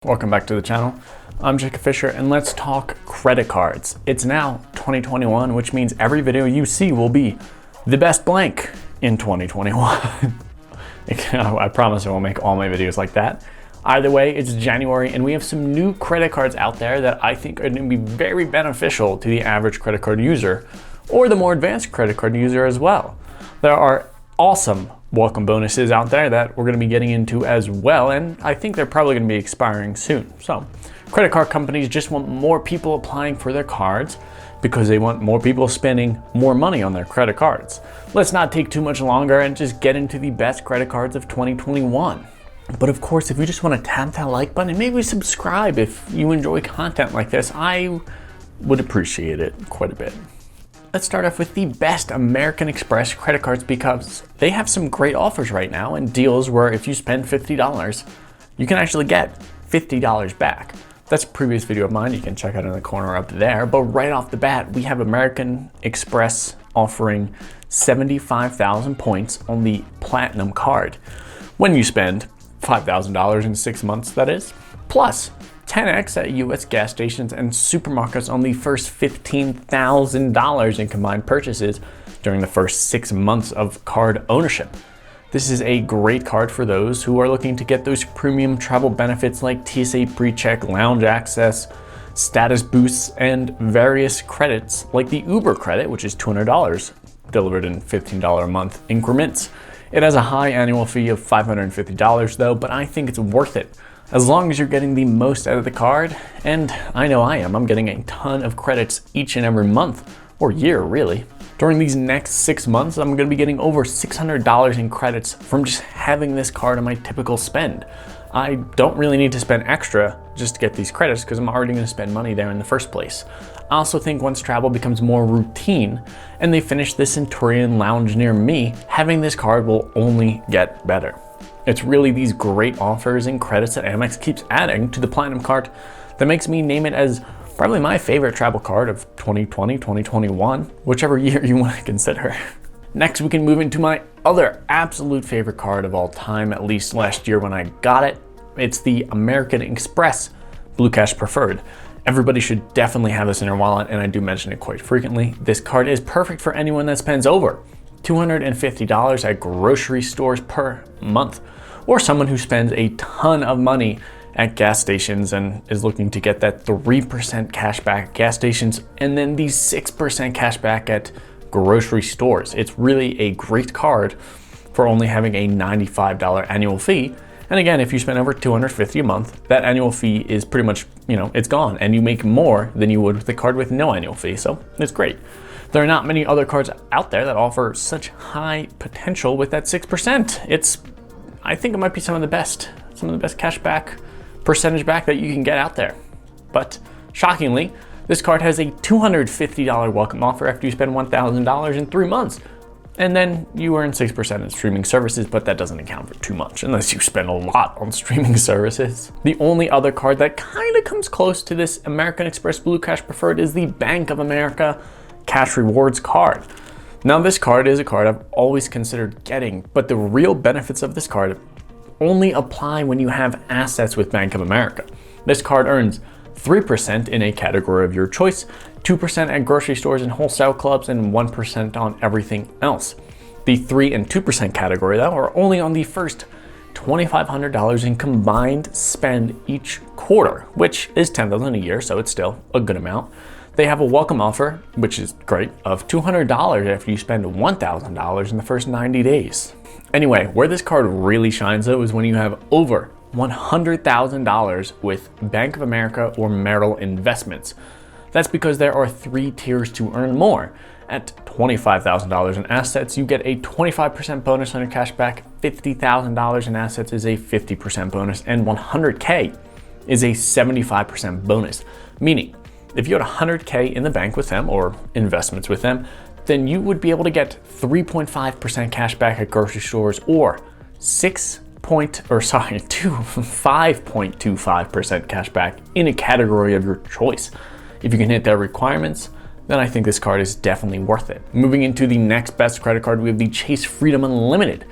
Welcome back to the channel. I'm Jacob Fisher and let's talk credit cards. It's now 2021, which means every video you see will be the best blank in 2021. I promise I won't make all my videos like that. Either way, it's January and we have some new credit cards out there that I think are going to be very beneficial to the average credit card user or the more advanced credit card user as well. There are awesome welcome bonuses out there that we're going to be getting into as well, and I think they're probably going to be expiring soon. So credit card companies just want more people applying for their cards because they want more people spending more money on their credit cards. Let's not take too much longer and just get into the best credit cards of 2021. But of course, if you just want to tap that like button and maybe subscribe if you enjoy content like this, I would appreciate it quite a bit. Let's start off with the best American Express credit cards because they have some great offers right now and deals where if you spend $50, you can actually get $50 back. That's a previous video of mine, you can check out in the corner up there. But right off the bat, we have American Express offering 75,000 points on the Platinum card when you spend $5,000 in 6 months, that is. Plus 10x at US gas stations and supermarkets on the first $15,000 in combined purchases during the first 6 months of card ownership. This is a great card for those who are looking to get those premium travel benefits like TSA PreCheck, lounge access, status boosts, and various credits like the Uber credit, which is $200 delivered in $15 a month increments. It has a high annual fee of $550 though, but I think it's worth it. As long as you're getting the most out of the card, and I know I am, I'm getting a ton of credits each and every month, or year really. During these next 6 months, I'm gonna be getting over $600 in credits from just having this card on my typical spend. I don't really need to spend extra just to get these credits because I'm already gonna spend money there in the first place. I also think once travel becomes more routine and they finish the Centurion Lounge near me, having this card will only get better. It's really these great offers and credits that Amex keeps adding to the Platinum card that makes me name it as probably my favorite travel card of 2020, 2021, whichever year you want to consider. Next, we can move into my other absolute favorite card of all time, at least last year when I got it. It's the American Express Blue Cash Preferred. Everybody should definitely have this in their wallet, and I do mention it quite frequently. This card is perfect for anyone that spends over $250 at grocery stores per month, or someone who spends a ton of money at gas stations and is looking to get that 3% cash back at gas stations and then the 6% cash back at grocery stores. It's really a great card for only having a $95 annual fee. And again, if you spend over $250 a month, that annual fee is pretty much, it's gone, and you make more than you would with the card with no annual fee. So it's great. There are not many other cards out there that offer such high potential with that 6%. I think it might be some of the best cashback percentage back that you can get out there. But shockingly, this card has a $250 welcome offer after you spend $1,000 in 3 months. And then you earn 6% in streaming services, but that doesn't account for too much unless you spend a lot on streaming services. The only other card that kind of comes close to this American Express Blue Cash Preferred is the Bank of America Cash Rewards card. Now this card is a card I've always considered getting, but the real benefits of this card only apply when you have assets with Bank of America. This card earns 3% in a category of your choice, 2% at grocery stores and wholesale clubs, and 1% on everything else. The 3 and 2% category though are only on the first $2,500 in combined spend each quarter, which is $10,000 a year, so it's still a good amount. They have a welcome offer, which is great, of $200 after you spend $1,000 in the first 90 days. Anyway, where this card really shines though is when you have over $100,000 with Bank of America or Merrill investments. That's because there are 3 tiers to earn more. At $25,000 in assets, you get a 25% bonus on your cash back, $50,000 in assets is a 50% bonus, and $100K is a 75% bonus. Meaning, if you had $100K in the bank with them or investments with them, then you would be able to get 3.5% cash back at grocery stores or 5.25% cash back in a category of your choice. If you can hit their requirements, then I think this card is definitely worth it. Moving into the next best credit card, we have the Chase Freedom Unlimited,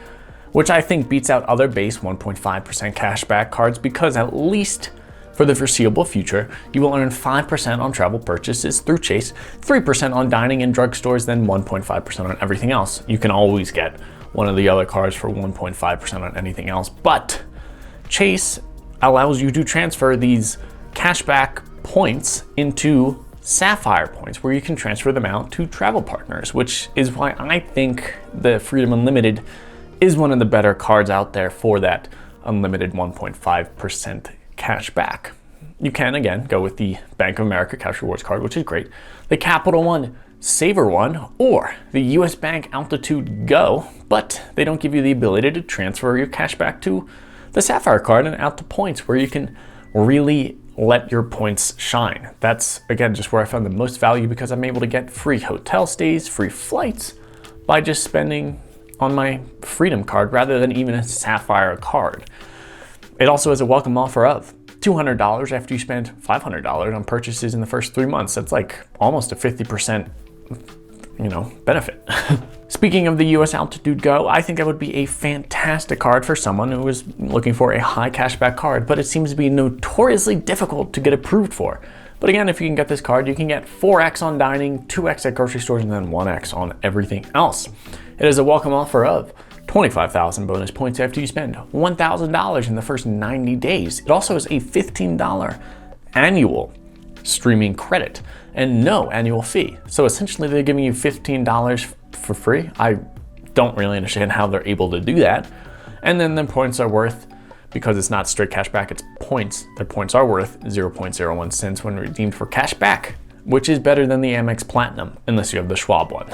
which I think beats out other base 1.5% cashback cards because at least For the foreseeable future, you will earn 5% on travel purchases through Chase, 3% on dining in drugstores, then 1.5% on everything else. You can always get one of the other cards for 1.5% on anything else, but Chase allows you to transfer these cashback points into Sapphire points, where you can transfer them out to travel partners, which is why I think the Freedom Unlimited is one of the better cards out there for that unlimited 1.5% cash back. You can, again, go with the Bank of America Cash Rewards card, which is great, the Capital One Saver One, or the US Bank Altitude Go, but they don't give you the ability to transfer your cash back to the Sapphire card and out to points, where you can really let your points shine. That's, again, just where I found the most value, because I'm able to get free hotel stays, free flights, by just spending on my Freedom card rather than even a Sapphire card. It also has a welcome offer of $200 after you spend $500 on purchases in the first 3 months. That's like almost a 50%, benefit. Speaking of the US Altitude Go, I think that would be a fantastic card for someone who is looking for a high cashback card, but it seems to be notoriously difficult to get approved for. But again, if you can get this card, you can get 4x on dining, 2x at grocery stores, and then 1x on everything else. It is a welcome offer of 25,000 bonus points after you spend $1,000 in the first 90 days. It also has a $15 annual streaming credit and no annual fee. So essentially they're giving you $15 for free. I don't really understand how they're able to do that. And then the points are worth, because it's not straight cash back, it's points. Their points are worth 0.01 cents when redeemed for cash back, which is better than the Amex Platinum, unless you have the Schwab one.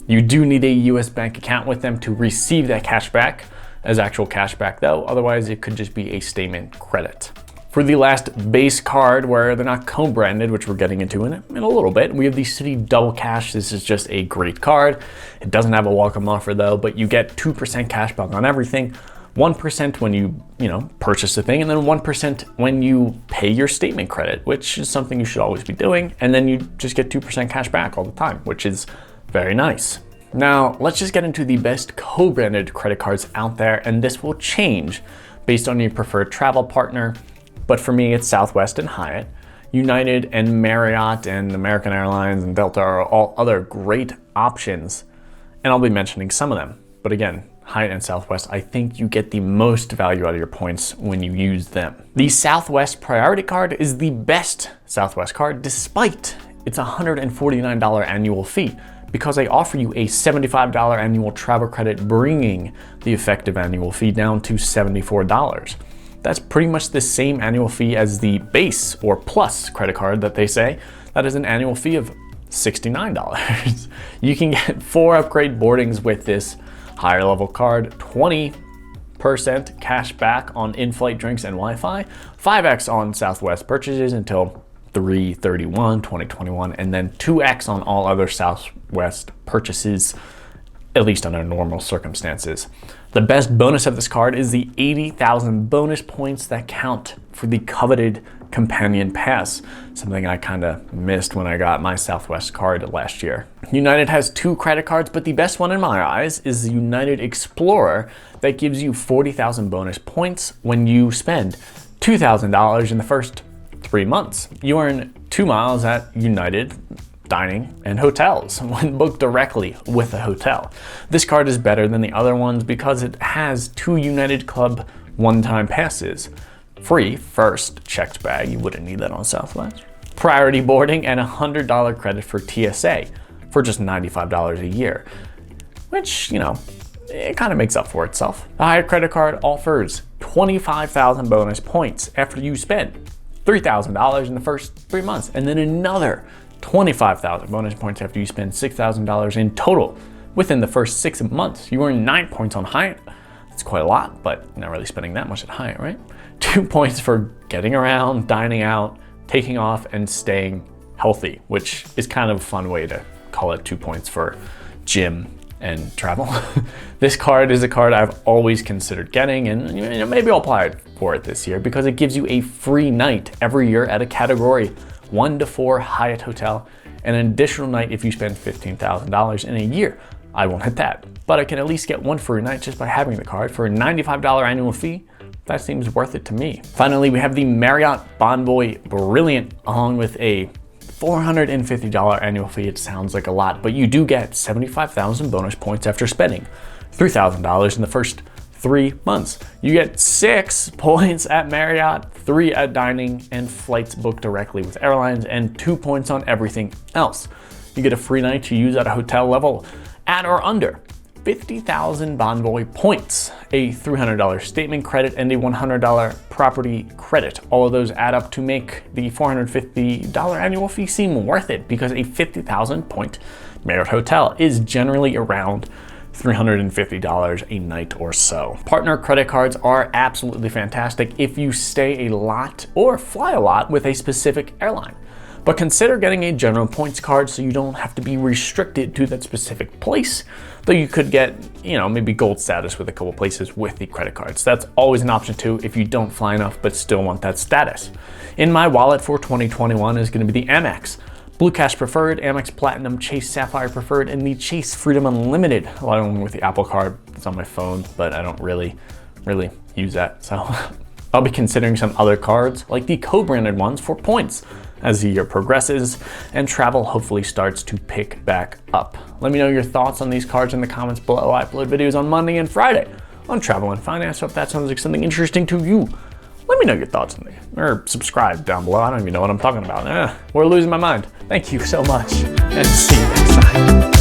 You do need a US bank account with them to receive that cash back as actual cash back though, otherwise it could just be a statement credit. For the last base card, where they're not co-branded, which we're getting into in a little bit, we have the Citi Double Cash. This is just a great card. It doesn't have a welcome offer though, but you get 2% cash back on everything, 1% when you purchase a thing, and then 1% when you pay your statement credit, which is something you should always be doing. And then you just get 2% cash back all the time, which is very nice. Now, let's just get into the best co-branded credit cards out there, and this will change based on your preferred travel partner. But for me, it's Southwest and Hyatt. United and Marriott and American Airlines and Delta are all other great options, and I'll be mentioning some of them. But again, Hyatt and Southwest, I think you get the most value out of your points when you use them. The Southwest Priority Card is the best Southwest card, despite its $149 annual fee, because they offer you a $75 annual travel credit, bringing the effective annual fee down to $74. That's pretty much the same annual fee as the base or plus credit card that they say. That is an annual fee of $69. You can get 4 upgrade boardings with this higher level card, 20% cash back on in-flight drinks and Wi-Fi, 5x on Southwest purchases until 3/31/2021, and then 2x on all other Southwest purchases, at least under normal circumstances. The best bonus of this card is the 80,000 bonus points that count for the coveted Companion Pass, something I kind of missed when I got my Southwest card last year. United has 2 credit cards, but the best one in my eyes is the United Explorer that gives you 40,000 bonus points when you spend $2,000 in the first 3 months. You earn 2 miles at United dining and hotels when booked directly with a hotel. This card is better than the other ones because it has 2 United Club one-time passes. Free first checked bag, you wouldn't need that on Southwest. Priority boarding and $100 credit for TSA for just $95 a year, which, it kind of makes up for itself. The Hyatt credit card offers 25,000 bonus points after you spend $3,000 in the first 3 months, and then another 25,000 bonus points after you spend $6,000 in total within the first 6 months. You earn 9 points on Hyatt. That's quite a lot, but you're not really spending that much at Hyatt, right? 2 points for getting around, dining out, taking off, and staying healthy, which is kind of a fun way to call it 2 points for gym and travel. This card is a card I've always considered getting, and maybe I'll apply for it this year because it gives you a free night every year at a category 1 to 4 Hyatt hotel, and an additional night if you spend $15,000 in a year. I won't hit that, but I can at least get 1 free night just by having the card for a $95 annual fee that seems worth it to me. Finally, we have the Marriott Bonvoy Brilliant, along with a $450 annual fee. It sounds like a lot, but you do get 75,000 bonus points after spending $3,000 in the first 3 months. You get 6 points at Marriott, 3 at dining and flights booked directly with airlines, and 2 points on everything else. You get a free night to use at a hotel level at or under 50,000 Bonvoy points, a $300 statement credit, and a $100 property credit. All of those add up to make the $450 annual fee seem worth it, because a 50,000 point Marriott hotel is generally around $350 a night or so. Partner credit cards are absolutely fantastic if you stay a lot or fly a lot with a specific airline. But consider getting a general points card so you don't have to be restricted to that specific place, though you could get, maybe gold status with a couple places with the credit cards. That's always an option too if you don't fly enough but still want that status. In my wallet for 2021 is going to be the Amex Blue Cash Preferred, Amex Platinum, Chase Sapphire Preferred, and the Chase Freedom Unlimited, along with the Apple Card. It's on my phone, but I don't really use that, so I'll be considering some other cards, like the co-branded ones for points, as the year progresses and travel hopefully starts to pick back up. Let me know your thoughts on these cards in the comments below. I upload videos on Monday and Friday on travel and finance, so if that sounds like something interesting to you, let me know your thoughts on me, or subscribe down below. I don't even know what I'm talking about. We're losing my mind. Thank you so much, and see you next time.